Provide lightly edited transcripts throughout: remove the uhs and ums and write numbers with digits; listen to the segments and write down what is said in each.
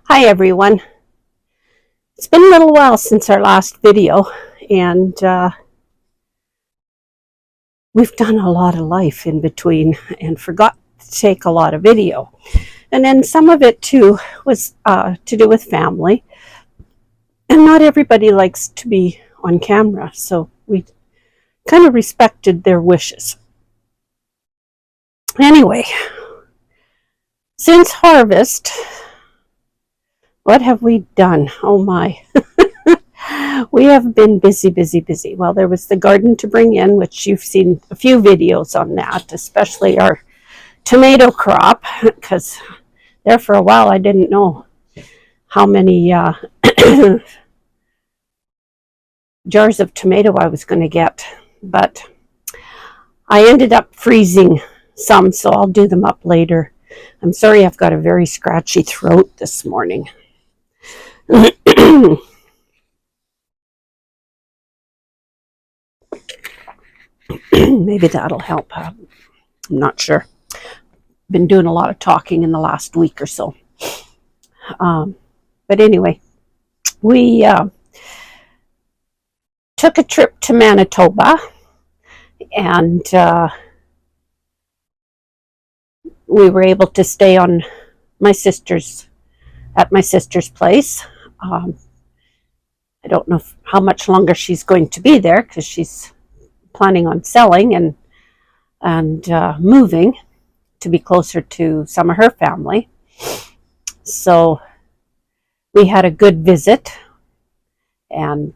Hi everyone. It's been a little while since our last video, and we've done a lot of life in between and forgot to take a lot of video. And then some of it too was to do with family. And not everybody likes to be on camera, so we kind of respected their wishes. Anyway, since harvest, what have we done? Oh my. We have been busy. Well, there was the garden to bring in, which you've seen a few videos on that, especially our tomato crop, because there for a while I didn't know how many jars of tomato I was going to get, but I ended up freezing some, so I'll do them up later. I'm sorry, I've got a very scratchy throat this morning. Maybe that'll help. I'm not sure. Been doing a lot of talking in the last week or so. But anyway, we took a trip to Manitoba, and we were able to stay on at my sister's place. I don't know how much longer she's going to be there, because she's planning on selling and moving to be closer to some of her family. So we had a good visit, and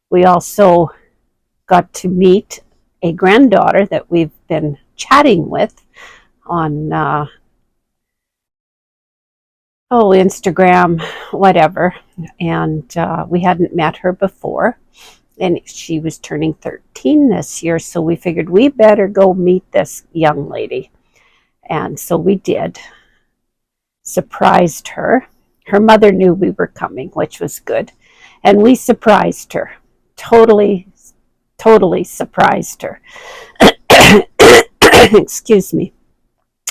we also got to meet a granddaughter that we've been chatting with on Instagram, whatever, and we hadn't met her before, and she was turning 13 this year, so we figured we better go meet this young lady. And so we did. Surprised her. Her mother knew we were coming, which was good, and we surprised her. Totally surprised her. Excuse me.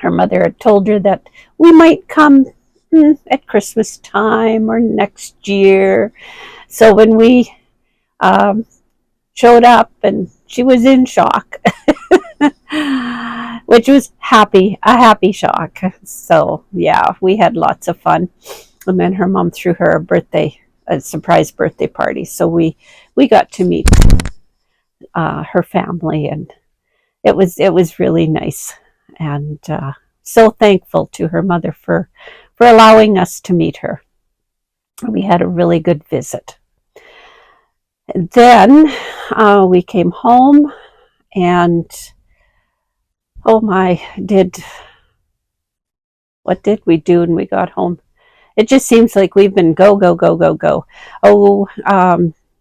Her mother had told her that we might come at Christmas time or next year. So when we showed up, and she was in shock, which was a happy shock. So yeah, we had lots of fun. And then her mom threw her a surprise birthday party. So we got to meet her family, and it was really nice. And so thankful to her mother for allowing us to meet her. We had a really good visit. And then we came home, and what did we do when we got home? It just seems like we've been go.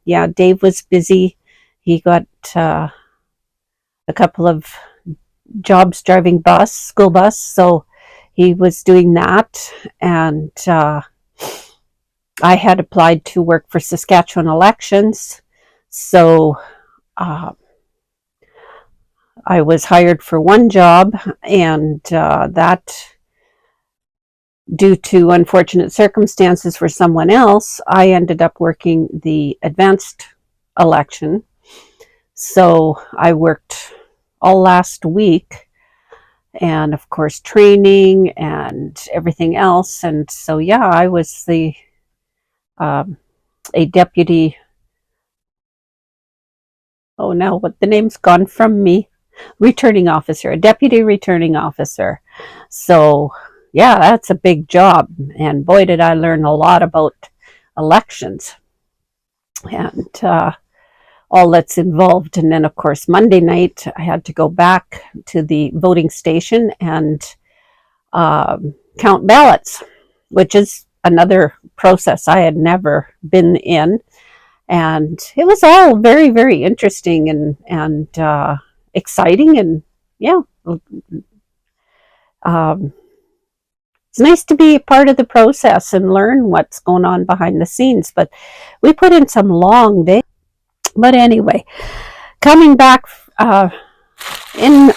Yeah, Dave was busy. He got a couple of jobs driving school bus, so he was doing that. And I had applied to work for Saskatchewan elections, so I was hired for one job, and that, due to unfortunate circumstances for someone else, I ended up working the advanced election. So I worked all last week, and of course training and everything else. And so yeah, I was a deputy, now what the name's gone from me, a deputy returning officer. So yeah, that's a big job, and boy did I learn a lot about elections and all that's involved. And then of course Monday night I had to go back to the voting station and count ballots, which is another process I had never been in. And it was all very, very interesting and exciting, and yeah, it's nice to be a part of the process and learn what's going on behind the scenes. But we put in some long days. But anyway, coming back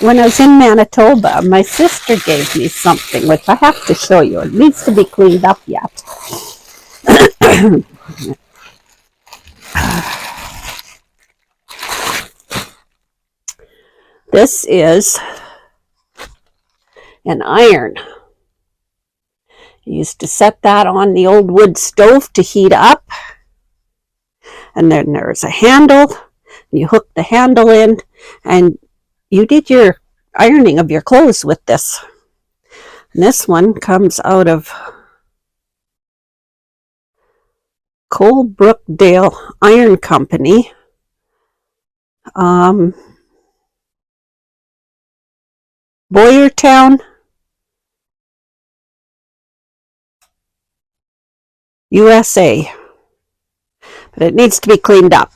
when I was in Manitoba, my sister gave me something, which I have to show you. It needs to be cleaned up yet. This is an iron. I used to set that on the old wood stove to heat up. And then there's a handle. You hook the handle in, and you did your ironing of your clothes with this. And this one comes out of Coalbrookdale Iron Company. Boyertown, USA. But it needs to be cleaned up.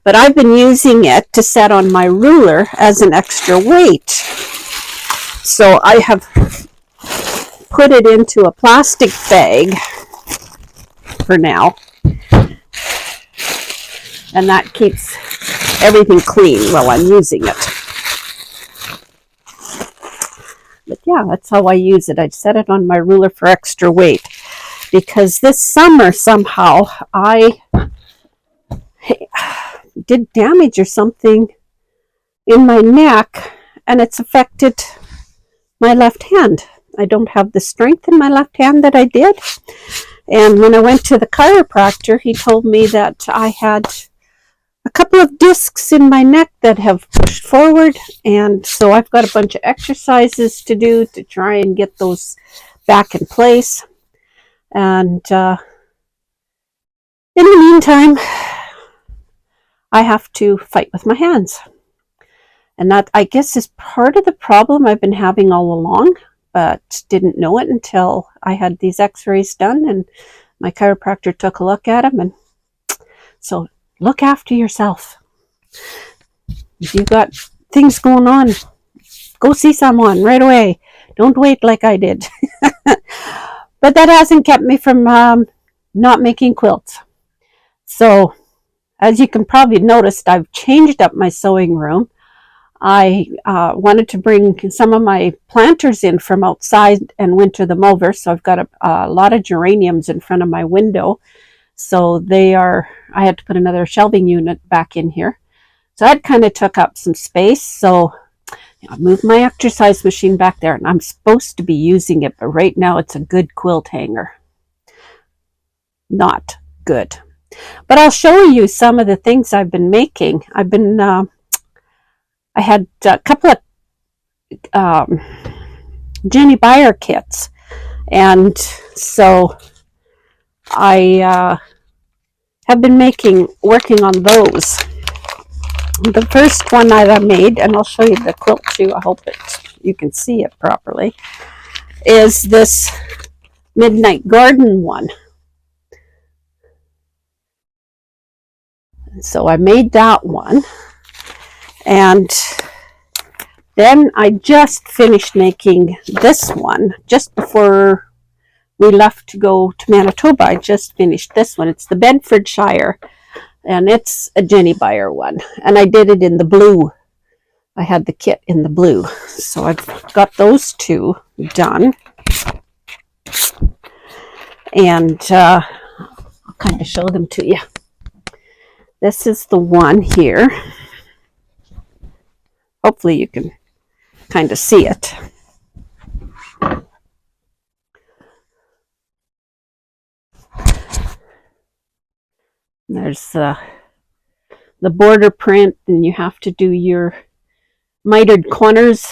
But I've been using it to set on my ruler as an extra weight. So I have put it into a plastic bag for now. And that keeps everything clean while I'm using it. But yeah, that's how I use it. I set it on my ruler for extra weight. Because this summer somehow I did damage or something in my neck, and it's affected my left hand. I don't have the strength in my left hand that I did. And when I went to the chiropractor, he told me that I had a couple of discs in my neck that have pushed forward, and so I've got a bunch of exercises to do to try and get those back in place. And in the meantime, I have to fight with my hands. And that, I guess, is part of the problem I've been having all along, but didn't know it until I had these x-rays done and my chiropractor took a look at them. And so look after yourself. If you've got things going on, go see someone right away. Don't wait like I did. But that hasn't kept me from not making quilts. So, as you can probably notice, I've changed up my sewing room. I wanted to bring some of my planters in from outside and winter them over. So I've got a lot of geraniums in front of my window. So I had to put another shelving unit back in here. So that kind of took up some space. So I moved my exercise machine back there, and I'm supposed to be using it, but right now it's a good quilt hanger. Not good. But I'll show you some of the things I've been making. I had a couple of Jinny Beyer kits, and so I have been working on those. The first one that I made, and I'll show you the quilt too, I hope you can see it properly, is this Midnight Garden one. So I made that one, and then I just finished making this one just before we left to go to Manitoba. I just finished this one. It's the Bedfordshire, and it's a Jinny Beyer one, and I did it in the blue. I had the kit in the blue, so I've got those two done. And I'll kind of show them to you. This is the one here. Hopefully you can kind of see it. There's the border print, and you have to do your mitered corners,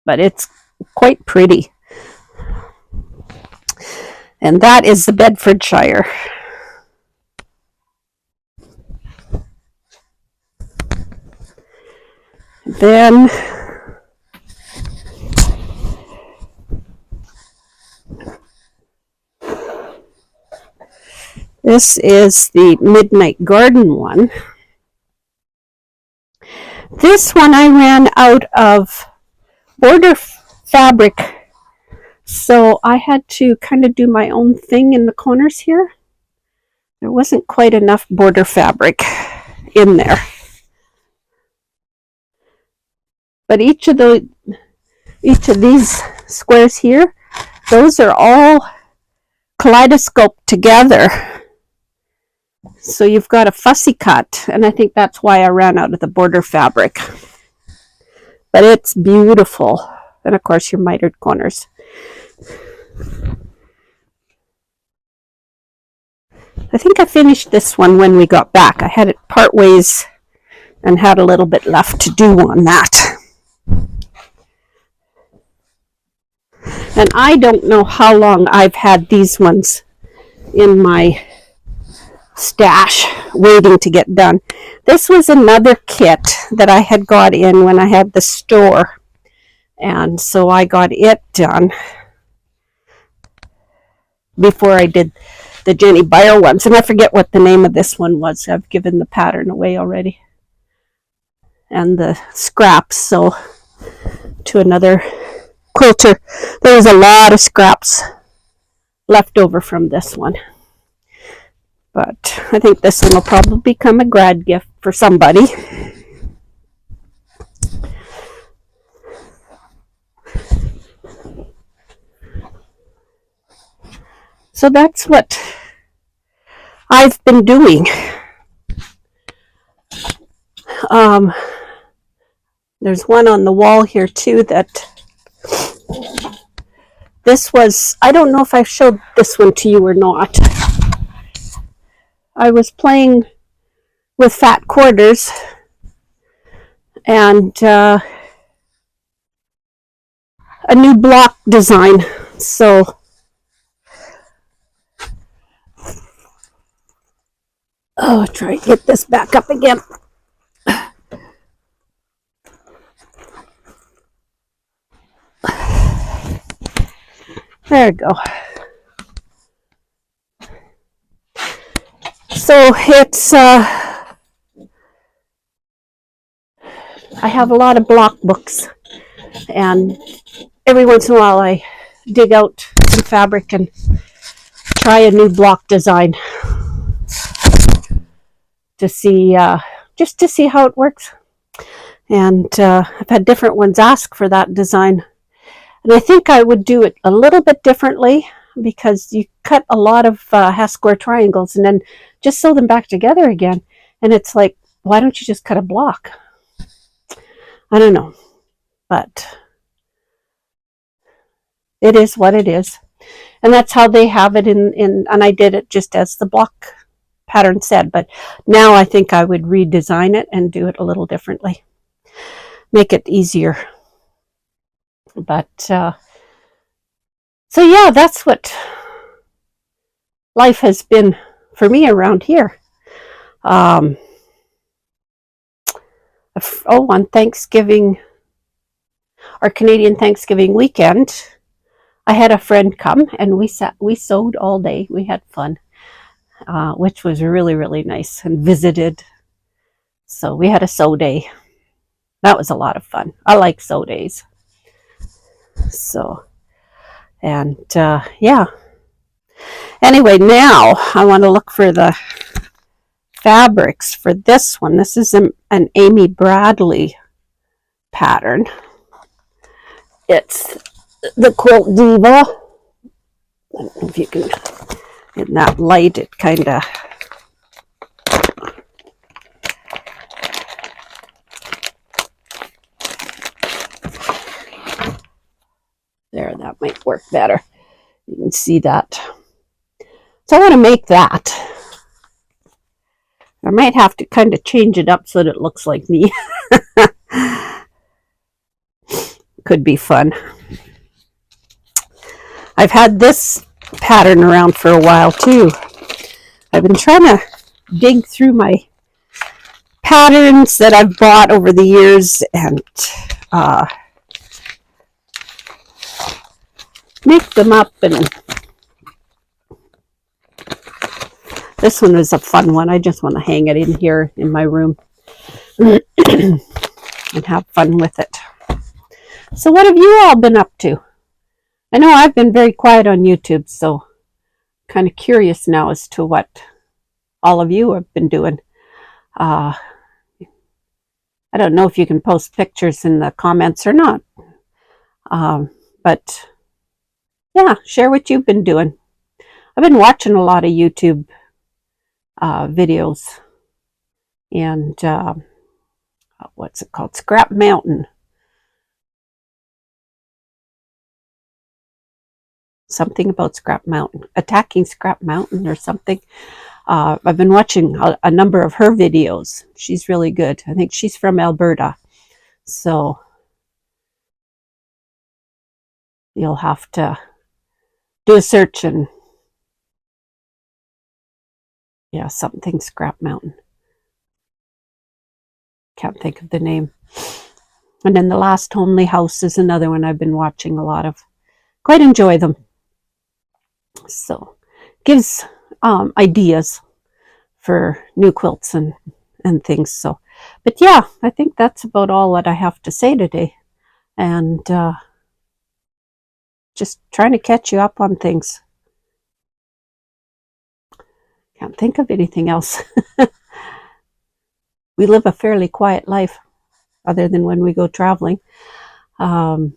but it's quite pretty. And that is the Bedfordshire. Then this is the Midnight Garden one. This one I ran out of border fabric, so I had to kind of do my own thing in the corners here. There wasn't quite enough border fabric in there. But each of these squares here, those are all kaleidoscoped together. So you've got a fussy cut, and I think that's why I ran out of the border fabric. But it's beautiful. And of course your mitered corners. I think I finished this one when we got back. I had it part ways and had a little bit left to do on that. And I don't know how long I've had these ones in my stash waiting to get done. This was another kit that I had got in when I had the store. And so I got it done before I did the Jinny Beyer ones. And I forget what the name of this one was. I've given the pattern away already. And the scraps, so to another quilter. There was a lot of scraps left over from this one. But I think this one will probably become a grad gift for somebody. So that's what I've been doing. There's one on the wall here too that this was, I don't know if I showed this one to you or not. I was playing with fat quarters and a new block design. So try to get this back up again. There we go. So it's I have a lot of block books, and every once in a while I dig out some fabric and try a new block design to see just to see how it works. And I've had different ones ask for that design, and I think I would do it a little bit differently, because you cut a lot of half square triangles and then just sew them back together again, and it's like, why don't you just cut a block? I don't know, but it is what it is, and that's how they have it in and I did it just as the block pattern said. But now I think I would redesign it and do it a little differently, make it easier. But so yeah, that's what life has been for me around here. On Thanksgiving, our Canadian Thanksgiving weekend, I had a friend come and we sewed all day. We had fun, which was really, really nice, and visited. So we had a sew day. That was a lot of fun. I like sew days. So, and yeah. Anyway, now I want to look for the fabrics for this one. This is an Amy Bradley pattern. It's the Quilt Diva. I don't know if you can, in that light, it kind of, there, that might work better. You can see that. So I want to make that. I might have to kind of change it up so that it looks like me. Could be fun. I've had this pattern around for a while too. I've been trying to dig through my patterns that I've bought over the years and make them up, and this one is a fun one. I just want to hang it in here in my room and have fun with it. So what have you all been up to? I know I've been very quiet on YouTube, so kind of curious now as to what all of you have been doing. I I don't know if you can post pictures in the comments or not. But yeah, share what you've been doing. I've been watching a lot of YouTube videos, and what's it called? Scrap Mountain. Something about Scrap Mountain, attacking Scrap Mountain or something. I've been watching a number of her videos. She's really good. I think she's from Alberta. So you'll have to do a search and yeah, something Scrap Mountain. Can't think of the name. And then The Last Homely House is another one I've been watching a lot of. Quite enjoy them. So gives ideas for new quilts and things. So, but yeah, I think that's about all that I have to say today. And just trying to catch you up on things. Can't think of anything else. We live a fairly quiet life, other than when we go traveling. But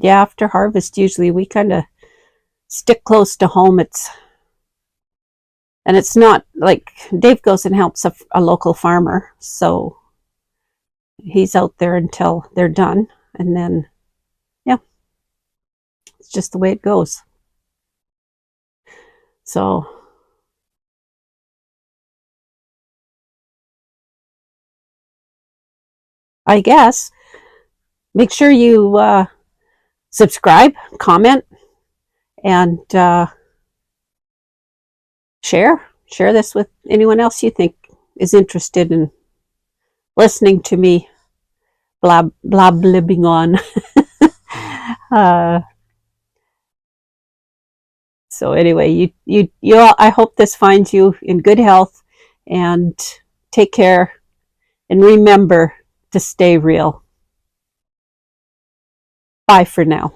yeah, after harvest, usually we kind of stick close to home. It's not like Dave goes and helps a local farmer, so he's out there until they're done, and then yeah, it's just the way it goes. So I guess make sure you subscribe, comment, and share this with anyone else you think is interested in listening to me blibbing on. So anyway, you all, I hope this finds you in good health, and take care, and remember to stay real. Bye for now.